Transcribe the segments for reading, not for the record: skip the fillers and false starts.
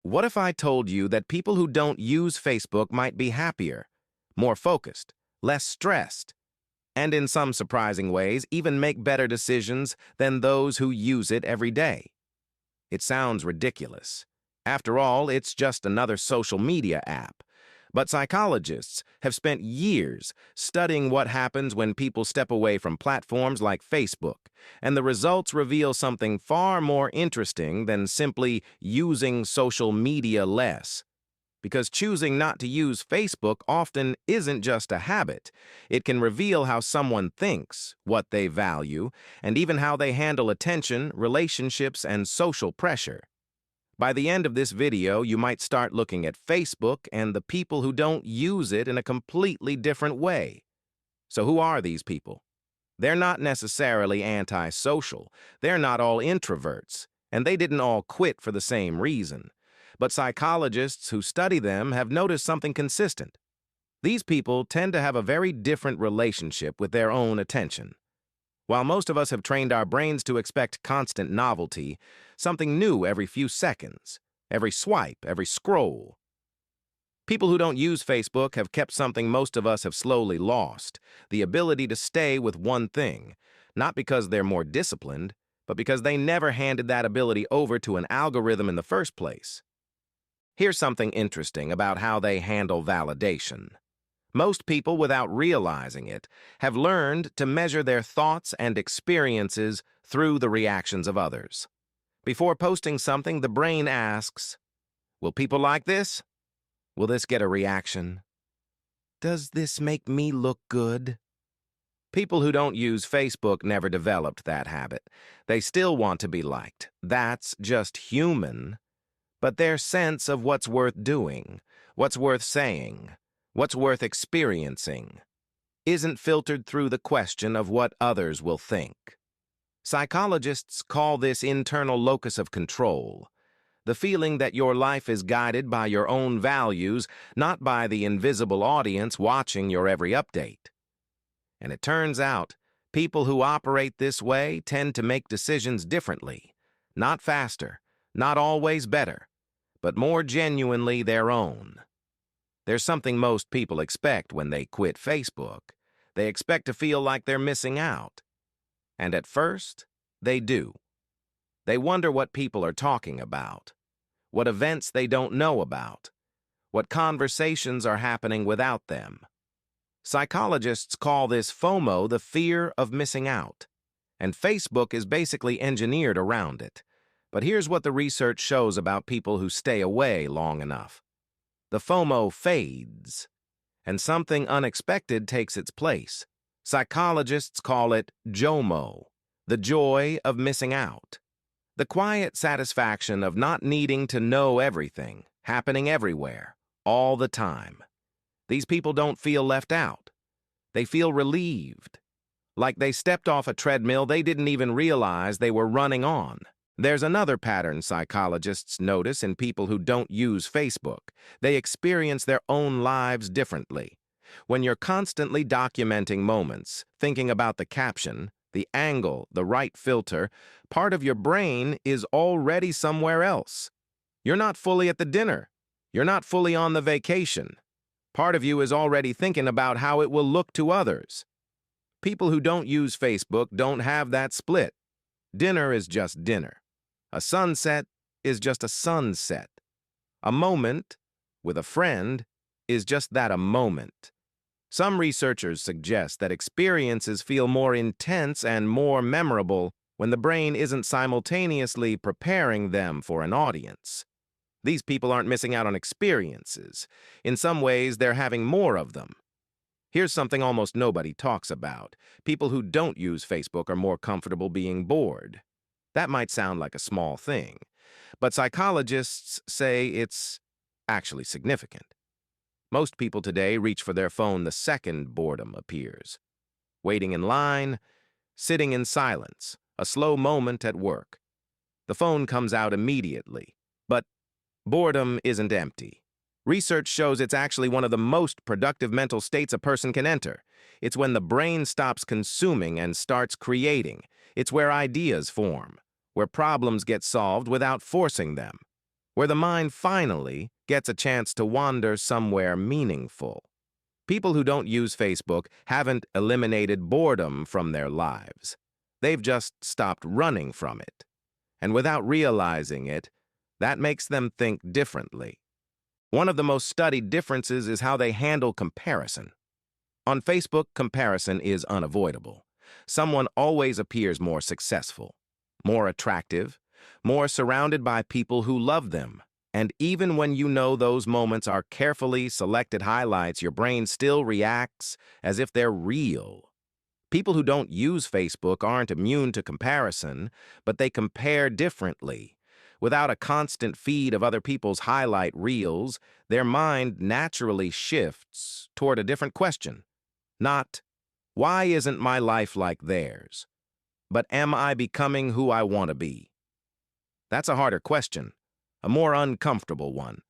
What if I told you that people who don't use Facebook might be happier, more focused, less stressed, and in some surprising ways even make better decisions than those who use it every day? It sounds ridiculous. After all, it's just another social media app. But psychologists have spent years studying what happens when people step away from platforms like Facebook, and the results reveal something far more interesting than simply using social media less. Because choosing not to use Facebook often isn't just a habit. It can reveal how someone thinks, what they value, and even how they handle attention, relationships, and social pressure. By the end of this video, you might start looking at Facebook and the people who don't use it in a completely different way. So who are these people? They're not necessarily antisocial. They're not all introverts, and they didn't all quit for the same reason. But psychologists who study them have noticed something consistent. These people tend to have a very different relationship with their own attention. While most of us have trained our brains to expect constant novelty, something new every few seconds, every swipe, every scroll. People who don't use Facebook have kept something most of us have slowly lost, the ability to stay with one thing, not because they're more disciplined, but because they never handed that ability over to an algorithm in the first place. Here's something interesting about how they handle validation. Most people, without realizing it, have learned to measure their thoughts and experiences through the reactions of others. Before posting something, the brain asks, will people like this? Will this get a reaction? Does this make me look good? People who don't use Facebook never developed that habit. They still want to be liked. That's just human. But their sense of what's worth doing, what's worth saying, what's worth experiencing, isn't filtered through the question of what others will think. Psychologists call this internal locus of control, the feeling that your life is guided by your own values, not by the invisible audience watching your every update. And it turns out, people who operate this way tend to make decisions differently, not faster, not always better, but more genuinely their own. There's something most people expect when they quit Facebook. They expect to feel like they're missing out. And at first, they do. They wonder what people are talking about, what events they don't know about, what conversations are happening without them. Psychologists call this FOMO, the fear of missing out. And Facebook is basically engineered around it. But here's what the research shows about people who stay away long enough. The FOMO fades, and something unexpected takes its place. Psychologists call it JOMO, the joy of missing out. The quiet satisfaction of not needing to know everything, happening everywhere, all the time. These people don't feel left out. They feel relieved, like they stepped off a treadmill they didn't even realize they were running on. There's another pattern psychologists notice in people who don't use Facebook. They experience their own lives differently. When you're constantly documenting moments, thinking about the caption, the angle, the right filter, part of your brain is already somewhere else. You're not fully at the dinner. You're not fully on the vacation. Part of you is already thinking about how it will look to others. People who don't use Facebook don't have that split. Dinner is just dinner. A sunset is just a sunset. A moment with a friend is just that, a moment. Some researchers suggest that experiences feel more intense and more memorable when the brain isn't simultaneously preparing them for an audience. These people aren't missing out on experiences. In some ways, they're having more of them. Here's something almost nobody talks about. People who don't use Facebook are more comfortable being bored. That might sound like a small thing, but psychologists say it's actually significant. Most people today reach for their phone the second boredom appears. Waiting in line, sitting in silence, a slow moment at work. The phone comes out immediately, but boredom isn't empty. Research shows it's actually one of the most productive mental states a person can enter. It's when the brain stops consuming and starts creating. It's where ideas form, where problems get solved without forcing them. where the mind finally gets a chance to wander somewhere meaningful. People who don't use Facebook haven't eliminated boredom from their lives. They've just stopped running from it. And without realizing it, that makes them think differently. One of the most studied differences is how they handle comparison. On Facebook, comparison is unavoidable. Someone always appears more successful, more attractive, more surrounded by people who love them. And even when you know those moments are carefully selected highlights, your brain still reacts as if they're real. People who don't use Facebook aren't immune to comparison, but they compare differently. Without a constant feed of other people's highlight reels, their mind naturally shifts toward a different question. Not, why isn't my life like theirs? But am I becoming who I want to be? That's a harder question, a more uncomfortable one.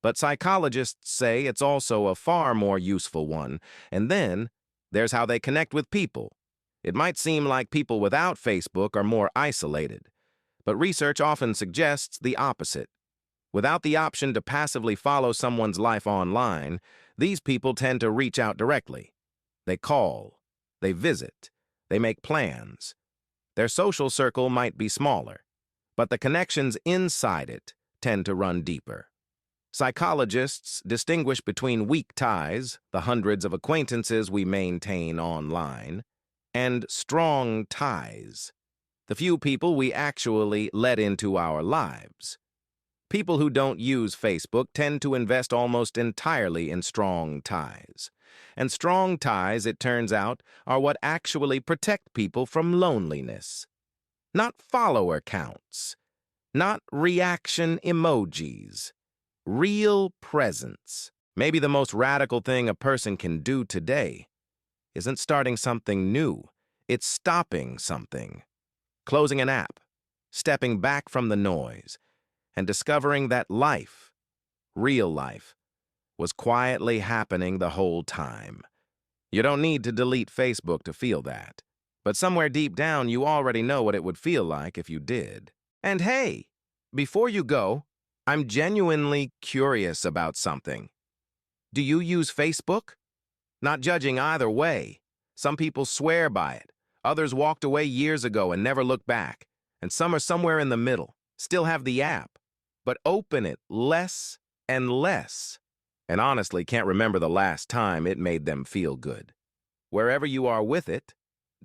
But psychologists say it's also a far more useful one. And then there's how they connect with people. It might seem like people without Facebook are more isolated, but research often suggests the opposite. Without the option to passively follow someone's life online, these people tend to reach out directly. They call, they visit, they make plans. Their social circle might be smaller, but the connections inside it tend to run deeper. Psychologists distinguish between weak ties, the hundreds of acquaintances we maintain online, and strong ties, the few people we actually let into our lives. People who don't use Facebook tend to invest almost entirely in strong ties. And strong ties, it turns out, are what actually protect people from loneliness. Not follower counts, not reaction emojis, real presence. Maybe the most radical thing a person can do today isn't starting something new, it's stopping something. Closing an app, stepping back from the noise, and discovering that life, real life, was quietly happening the whole time. You don't need to delete Facebook to feel that, but somewhere deep down you already know what it would feel like if you did. And hey, before you go, I'm genuinely curious about something. Do you use Facebook? Not judging either way. Some people swear by it. Others walked away years ago and never looked back. And some are somewhere in the middle, still have the app, but open it less and less. And honestly can't remember the last time it made them feel good. Wherever you are with it,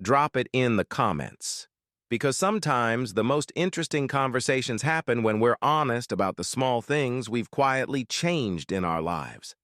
drop it in the comments. Because sometimes the most interesting conversations happen when we're honest about the small things we've quietly changed in our lives.